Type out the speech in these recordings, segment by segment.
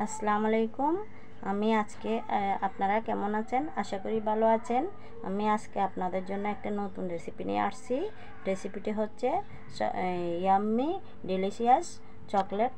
আসসালামু আলাইকুম। আমি আজকে আপনারা কেমন আছেন? আশা করি ভালো আছেন। আমি আজকে আপনাদের জন্য একটা নতুন রেসিপি নিয়ে আসছি। রেসিপিটি হচ্ছে ইয়াম্মি ডিলিশিয়াস চকলেট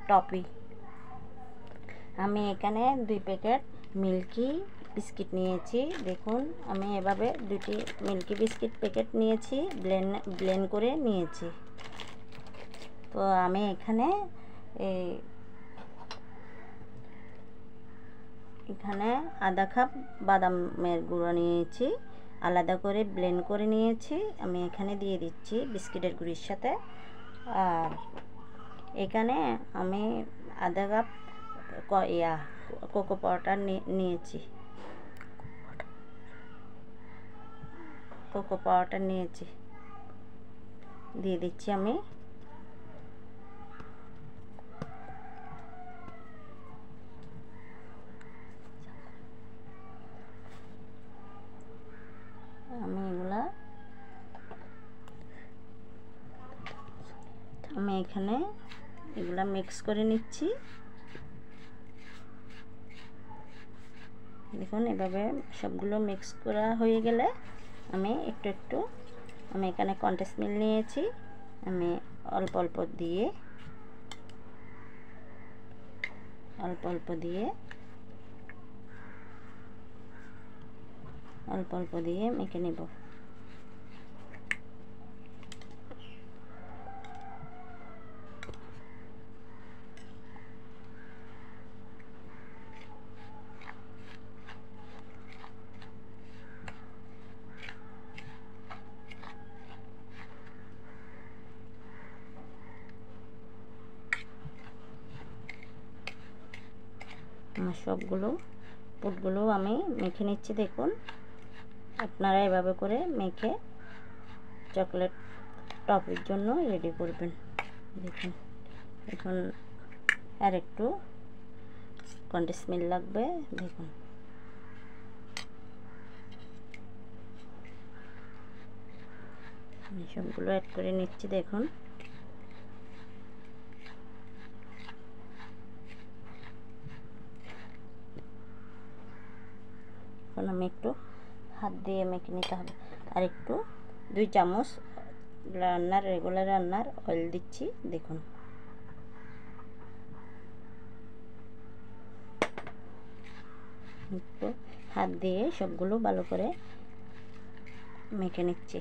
টপি। আমি এখানে 2 প্যাকেট মিল্কি বিস্কিট নিয়েছি। দেখুন, আমি এভাবে 2টি মিল্কি বিস্কিট প্যাকেট নিয়েছি, ব্লেন্ড করে নিয়েছি। তো আমি এখানে আধা কাপ বাদামের গুঁড়ো নিয়েছি, আলাদা করে ব্লেন্ড করে নিয়েছি। আমি এখানে দিয়ে দিচ্ছি বিস্কিটের গুঁড়ির সাথে। আর এখানে আমি আধা কাপ কোকো পাউডার নিয়েছি। দিয়ে দিচ্ছি আমি। আমি এখানে এগুলা মিক্স করে নিচ্ছি। দেখুন, এভাবে সবগুলো মিক্স করা হয়ে গেলে আমি আমি এখানে কনডেন্স মিল্ক নিয়েছি। আমি অল্প অল্প দিয়ে মেখে নেব। আমার সবগুলো পুটগুলো আমি মেখে নিচ্ছি। দেখুন, আপনারা এভাবে করে মেখে চকলেট টপের জন্য রেডি করবেন। দেখুন, এখন আর একটু কনডেন্স মিল্ক লাগবে। দেখুন, আমি সবগুলো অ্যাড করে নিচ্ছি। দেখুন, এখন আমি একটু হাত দিয়ে মেখে নিতে হবে। আর একটু 2 চামচ রেগুলার রান্নার অয়েল দিচ্ছি। দেখুন, একটু হাত দিয়ে সবগুলো ভালো করে মেখে নিচ্ছি।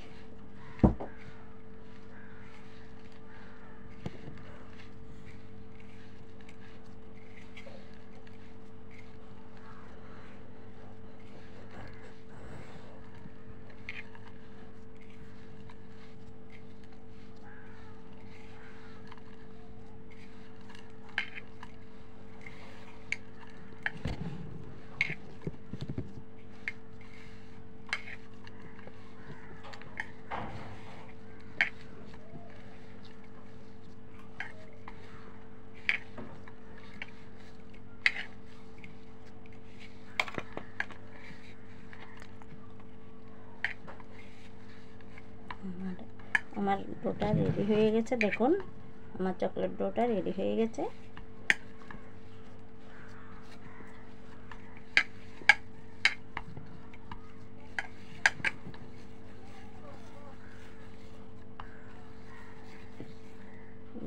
আমার ডোটা রেডি হয়ে গেছে। দেখুন, আমার চকলেট ডোটা রেডি হয়ে গেছে।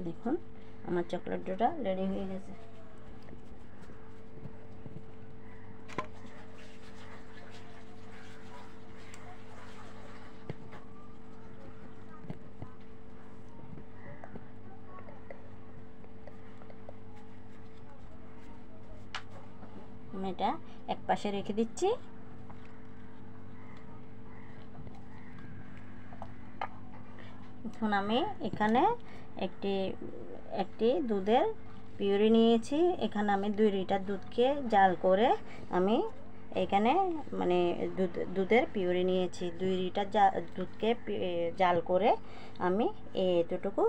দেখুন, আমার চকলেট ডোটা রেডি হয়ে গেছে। আমি এটা এক পাশে রেখে দিচ্ছি। এখন আমি এখানে একটি দুধের পিউরি নিয়েছি। এখানে আমি 2 লিটার দুধকে জাল করে আমি এখানে দুধের পিউরি নিয়েছি। 2 লিটার দুধকে জাল করে আমি এতটুকু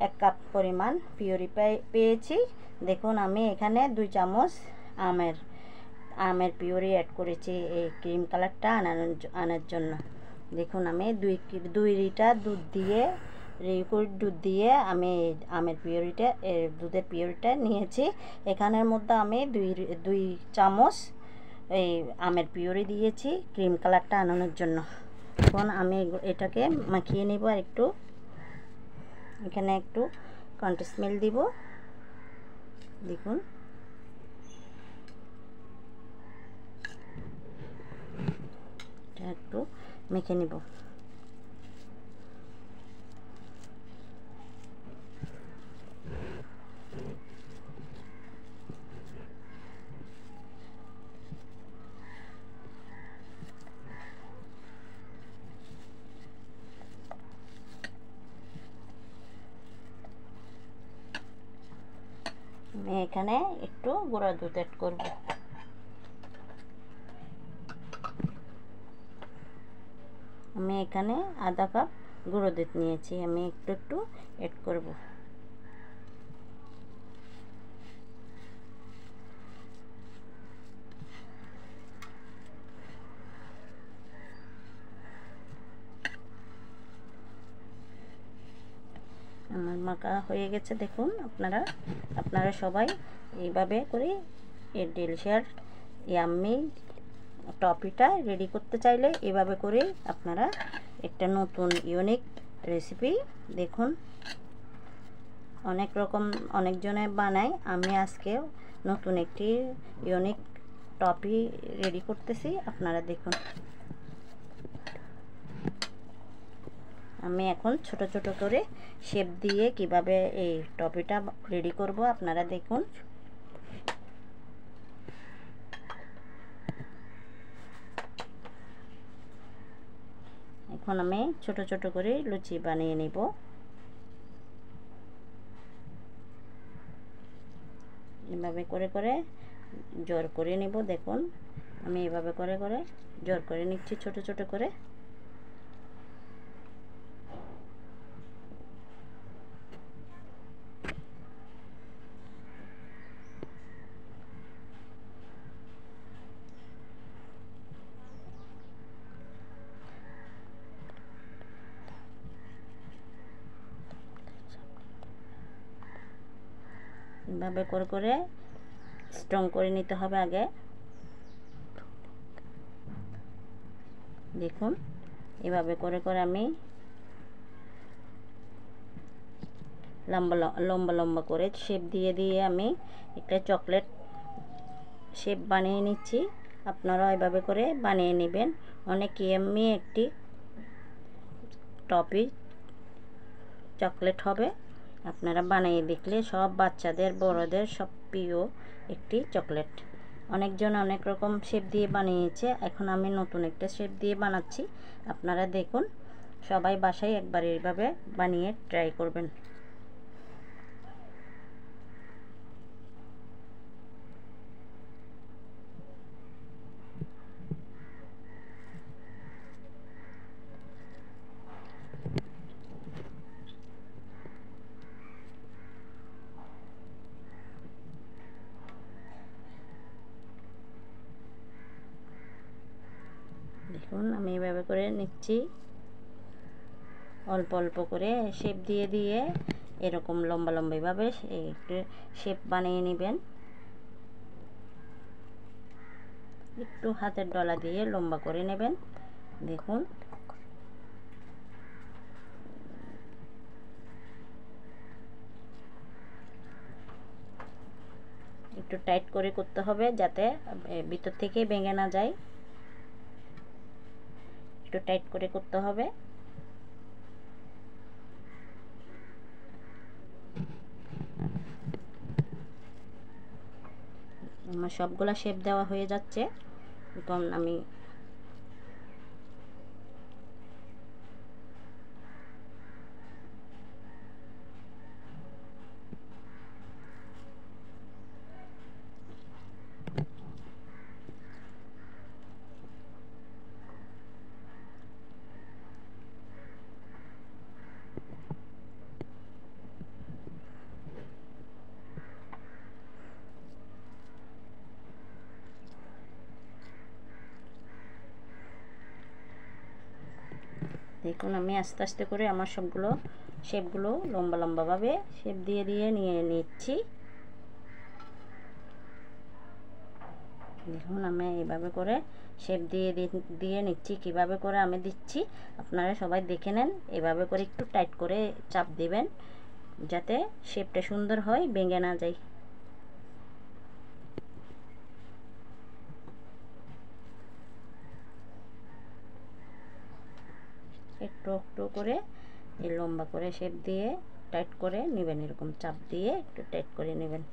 1 কাপ পরিমাণ পিউরি পেয়েছি। দেখুন, আমি এখানে 2 চামচ আমের পিউরি অ্যাড করেছি এই ক্রিম কালারটা আনার জন্য। দেখুন, আমি 2 লিটার দুধ দিয়ে লিকুইড দুধ দিয়ে আমি আমের পিউরিটা দুধের পিউরিটা নিয়েছি। এখানের মধ্যে আমি দুই চামচ এই আমের পিউরি দিয়েছি ক্রিম কালারটা আনানোর জন্য। এখন আমি এটাকে মাখিয়ে নেব। আর একটু এখানে একটু কন্ডেন্স মিল্ক দিব, দেখুন। এটা একটু মেখে নিব। আমি এখানে একটু গুঁড়া দুধ অ্যাড করব। আমি এখানে আধা কাপ গুঁড়ো দুধ নিয়েছি, আমি একটু অ্যাড করব। আমার মাখা হয়ে গেছে, দেখুন। আপনারা সবাই এইভাবে করে এই ডেলিশিয়াস ইয়াম্মি টপিটা রেডি করতে চাইলে এভাবে করে আপনারা একটা নতুন ইউনিক রেসিপি, দেখুন। অনেকজনে বানায়, আমি আজকে নতুন একটি ইউনিক টপি রেডি করতেছি, আপনারা দেখুন। আমি এখন ছোট ছোট করে শেপ দিয়ে কিভাবে এই টপিটা রেডি করব আপনারা দেখুন। এখন আমি ছোট ছোট করে লুচি বানিয়ে নেব। এভাবে করে করে জোর করে নেব, দেখুন। আমি এভাবে করে করে জোর করে নিচ্ছি ছোট ছোট করে। এভাবে করে করে স্ট্রং করে নিতে হবে আগে, দেখুন। এভাবে করে করে আমি লম্বা লম্বা করে শেপ দিয়ে দিয়ে আমি একটা চকলেট শেপ বানিয়ে নিচ্ছি। আপনারা এভাবে করে বানিয়ে নেবেন। অনেক ইয়াম্মি একটি টপি চকলেট হবে। আপনারা বানিয়ে দেখলে সব বাচ্চাদের বড়দের সব প্রিয় একটি চকলেট। অনেকজন অনেক রকম শেপ দিয়ে বানিয়েছে, এখন আমি নতুন একটা শেপ দিয়ে বানাচ্ছি। আপনারা দেখুন, সবাই বাসায় একবার এইভাবে বানিয়ে ট্রাই করবেন। দেখুন, আমি এভাবে করে নিচ্ছি, অল্প অল্প করে শেপ দিয়ে দিয়ে এরকম লম্বা লম্বা এভাবে একটু শেপ বানিয়ে নেবেন। একটু হাতের ডলা দিয়ে লম্বা করে নেবেন, দেখুন। একটু টাইট করে করতে হবে যাতে ভিতর থেকে ভেঙে না যায়। একটু টাইট করে করতে হবে। আমার সবগুলা শেপ দেওয়া হয়ে যাচ্ছে। এখন আমি দেখুন, আমি আস্তে আস্তে করে আমার সবগুলো শেপগুলো লম্বা লম্বাভাবে শেপ দিয়ে দিয়ে নিয়ে নিচ্ছি। দেখুন আমি এইভাবে করে শেপ দিয়ে দিয়ে নিচ্ছি। কিভাবে করে আমি দিচ্ছি আপনারা সবাই দেখে নেন। এভাবে করে একটু টাইট করে চাপ দিবেন যাতে শেপটা সুন্দর হয়, ভেঙে না যায়। একটু একটু করে এই লম্বা করে শেপ দিয়ে টাইট করে নেবেন, এরকম চাপ দিয়ে একটু টাইট করে নেবেন।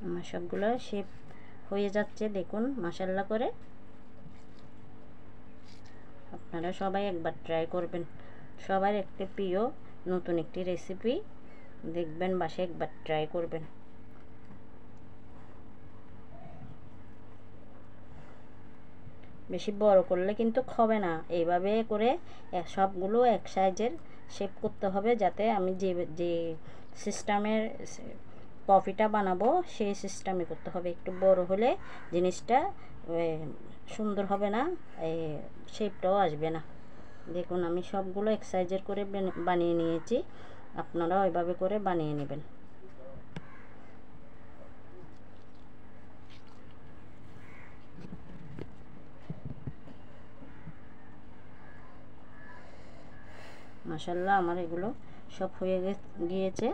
আমার সবগুলো শেপ হয়ে যাচ্ছে দেখুন মাশাআল্লাহ করে। আপনারা সবাই একবার ট্রাই করবেন। সবার একটা প্রিয় নতুন একটি রেসিপি, দেখবেন বাসায় একবার ট্রাই করবেন। বেশি বড় করলে কিন্তু হবে না। এইভাবে করে সবগুলো এক সাইজের শেপ করতে হবে, যাতে আমি যে সিস্টেমের কফিটা বানাবো সেই সিস্টেমে করতে হবে। একটু বড় হলে জিনিসটা সুন্দর হবে না, শেপটাও আসবে না। দেখুন আমি সবগুলো এক সাইজের করে বানিয়ে নিয়েছি, আপনারা ওইভাবে করে বানিয়ে নেবেন। মাশাআল্লাহ আমার এগুলো সব হয়ে গিয়েছে।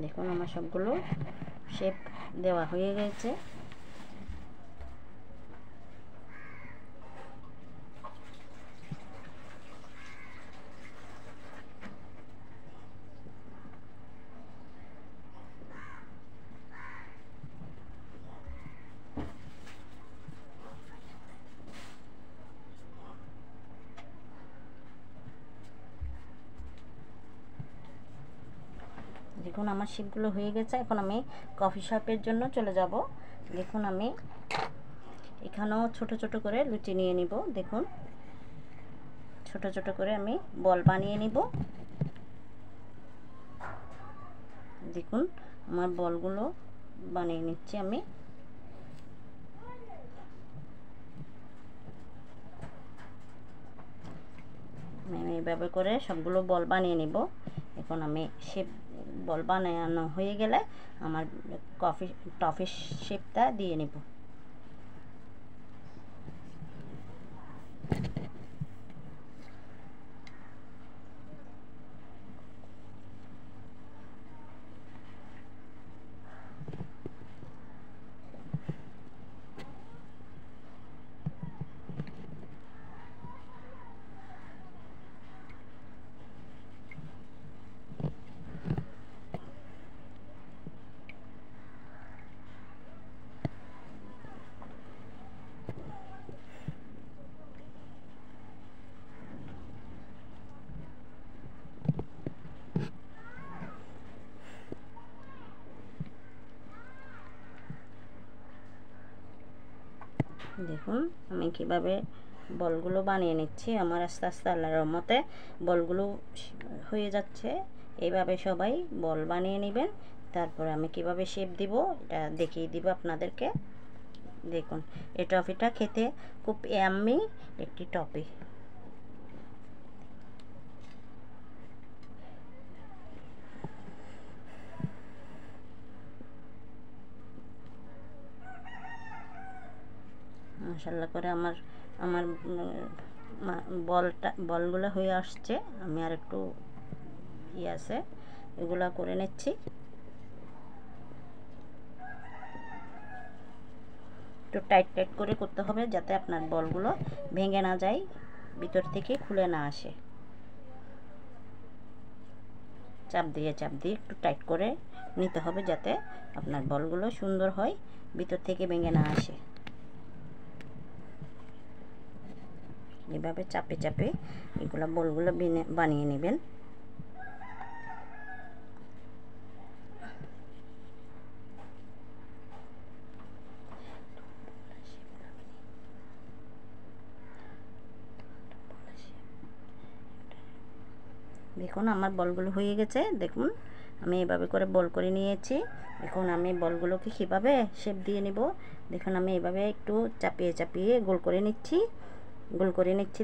দেখুন আমার সবগুলো শেপ দেওয়া হয়ে গেছে। দেখুন আমার শেপগুলো হয়ে গেছে। এখন আমি কফি শপের জন্য চলে যাব। দেখুন আমি এখানেও ছোট ছোট করে লুচি নিয়ে নিব। দেখুন ছোট ছোট করে আমি বল বানিয়ে নিব। দেখুন আমার বলগুলো বানিয়ে নিচ্ছি আমি। এইভাবে করে সবগুলো বল বানিয়ে নিব। এখন আমি শেপ বল বানানো হয়ে গেলে আমার টফি শেপটা দিয়ে নিব। দেখুন আমি কিভাবে বলগুলো বানিয়ে নিচ্ছি। আমার আস্তে আস্তে আল্লাহর রহমতে বলগুলো হয়ে যাচ্ছে। এইভাবে সবাই বল বানিয়ে নেবেন। তারপরে আমি কিভাবে শেপ দিব এটা দেখিয়ে দিব আপনাদেরকে। দেখুন এই টফিটা খেতে খুব ইয়াম্মি একটি টফি। মাশাআল্লাহ করে আমার আমার বলগুলো হয়ে আসছে। আমি আর একটু আছে এগুলা করে নিচ্ছি। একটু টাইট টাইট করে করতে হবে যাতে আপনার বলগুলো ভেঙে না যায়, ভিতর থেকে খুলে না আসে। চাপ দিয়ে একটু টাইট করে নিতে হবে যাতে আপনার বলগুলো সুন্দর হয়, ভিতর থেকে ভেঙে না আসে। এভাবে চাপে চাপে এগুলো বলগুলো বানিয়ে নেবেন। দেখুন আমার বলগুলো হয়ে গেছে। দেখুন আমি এভাবে করে বল করে নিয়েছি। এখন আমি বলগুলোকে কীভাবে শেপ দিয়ে নেব, দেখুন আমি এভাবে একটু চাপিয়ে চাপিয়ে গোল করে নিচ্ছি।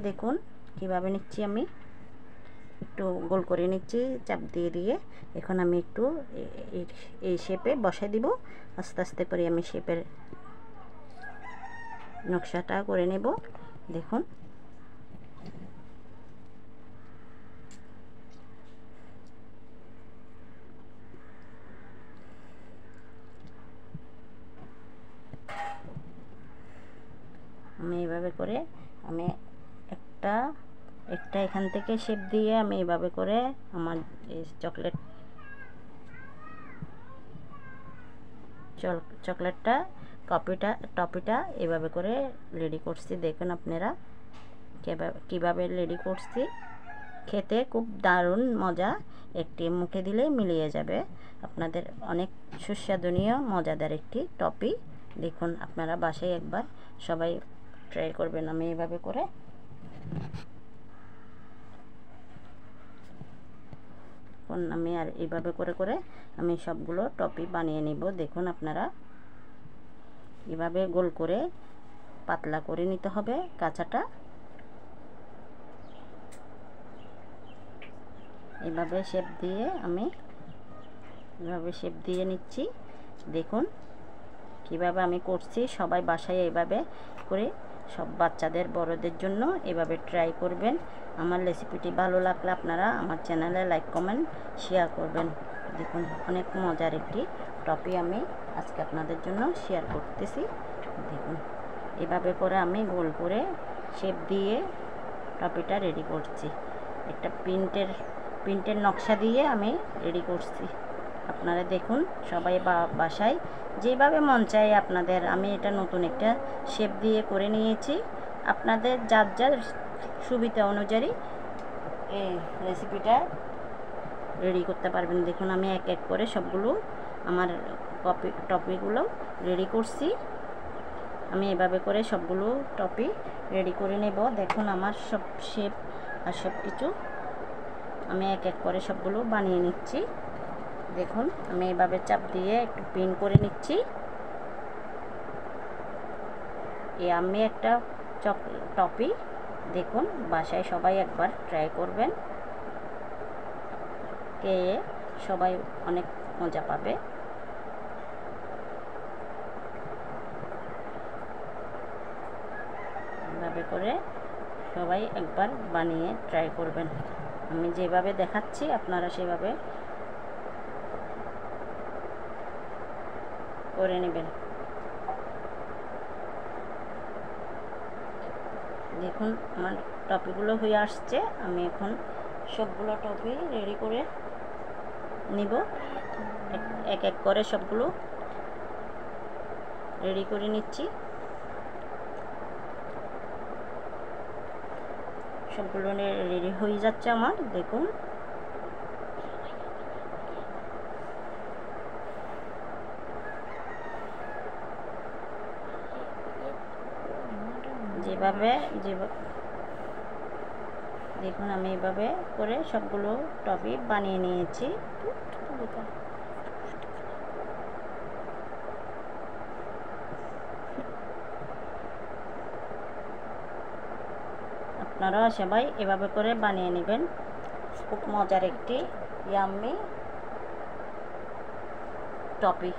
দেখুন কীভাবে নিচ্ছি, আমি একটু গোল করে নিচ্ছি চাপ দিয়ে দিয়ে। এখন আমি একটু এই শেপে বসাই দিব। আস্তে আস্তে করে আমি শেপের নকশাটা করে নেব। দেখুন আমি এভাবে করে আমি একটা এখান থেকে শেপ দিয়ে আমি এভাবে করে আমার এই চকলেটটা টপিটা এভাবে করে রেডি করছি। দেখুন আপনারা কীভাবে রেডি করছি। খেতে খুব দারুণ মজা, একটি মুখে দিলে মিলিয়ে যাবে। আপনাদের অনেক সুস্বাদনীয় মজাদার একটি টপি। দেখুন আপনারা বাসায় একবার সবাই ট্রাই করবেন। আমি এভাবে করে আমি আর এইভাবে করে করে আমি সবগুলো টপি বানিয়ে নিব। দেখুন আপনারা এভাবে গোল করে পাতলা করে নিতে হবে কাঁচাটা। এভাবে শেপ দিয়ে আমি নিচ্ছি। দেখুন কিভাবে আমি করছি। সবাই বাসায় এইভাবে করে সব বাচ্চাদের বড়দের জন্য এভাবে ট্রাই করবেন। আমার রেসিপিটি ভালো লাগলে আপনারা আমার চ্যানেলে লাইক কমেন্ট শেয়ার করবেন। দেখুন অনেক মজার একটি টপি আমি আজকে আপনাদের জন্য শেয়ার করতেছি। দেখুন এভাবে করে আমি গোল করে শেপ দিয়ে টপিটা রেডি করছি। একটা প্রিন্টের নকশা দিয়ে আমি রেডি করছি। আপনারা দেখুন সবাই বাসায় যেভাবে মন চায় আপনাদের। আমি এটা নতুন একটা শেপ দিয়ে করে নিয়েছি। আপনাদের যার যার সুবিধা অনুযায়ী এই রেসিপিটা রেডি করতে পারবেন। দেখুন আমি এক এক করে সবগুলো আমার টপিগুলো রেডি করছি। আমি এভাবে করে সবগুলো টপি রেডি করে নেব। দেখুন আমার সব শেপ আর সব কিছু আমি এক এক করে সবগুলো বানিয়ে নিচ্ছি। দেখুন আমি এভাবে চাপ দিয়ে একটু পিন করে নিচ্ছি। আমি একটা টপি দেখুন বাসায় সবাই একবার ট্রাই করবেন। সবাই অনেক মজা পাবে। এভাবে করে সবাই একবার বানিয়ে ট্রাই করবেন। আমি যেভাবে দেখাচ্ছি আপনারা সেভাবে করে নেবেন। দেখুন আমার টপিগুলো হয়ে আসছে। আমি এখন সবগুলো টপি রেডি করে নিব। এক এক করে সবগুলো রেডি করে নিচ্ছি। সবগুলো রেডি হয়ে যাচ্ছে আমার। দেখুন দেখুন আমি এভাবে করে সবগুলো টপি বানিয়ে নিয়েছি। আপনারাও সবাই এভাবে করে বানিয়ে নেবেন। খুব মজার একটি ইয়াম্মি টপি।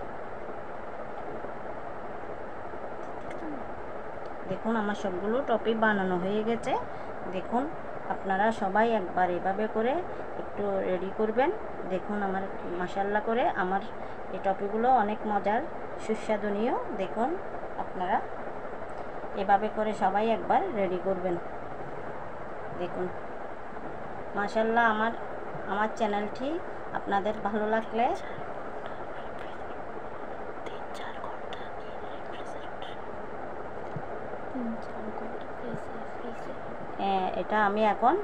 দেখুন আমার সবগুলো টপি বানানো হয়ে গেছে। দেখুন আপনারা সবাই একবার এভাবে করে একটু রেডি করবেন। দেখুন আমার মাশাআল্লাহ করে আমার এই টপিগুলো অনেক মজার সুস্বাদনীয়। দেখুন আপনারা এভাবে করে সবাই একবার রেডি করবেন। দেখুন মাশাআল্লাহ আমার চ্যানেলটি আপনাদের ভালো লাগলে এটা আমি এখন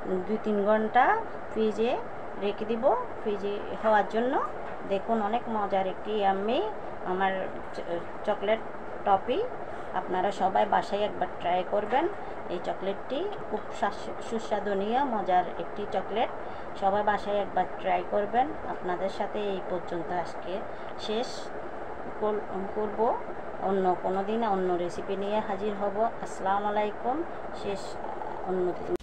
2-3 ঘন্টা ফ্রিজে রেখে দিব, ফ্রিজে হওয়ার জন্য। দেখুন অনেক মজার একটি আমি আমার চকলেট টপি আপনারা সবাই বাসায় একবার ট্রাই করবেন। এই চকলেটটি খুব সুস্বাদনীয় মজার একটি চকলেট। সবাই বাসায় একবার ট্রাই করবেন। আপনাদের সাথে এই পর্যন্ত আজকে শেষ করব। অন্য কোনো দিন অন্য রেসিপি নিয়ে হাজির হব। আসসালামু আলাইকুম। শেষ অন্য দিন।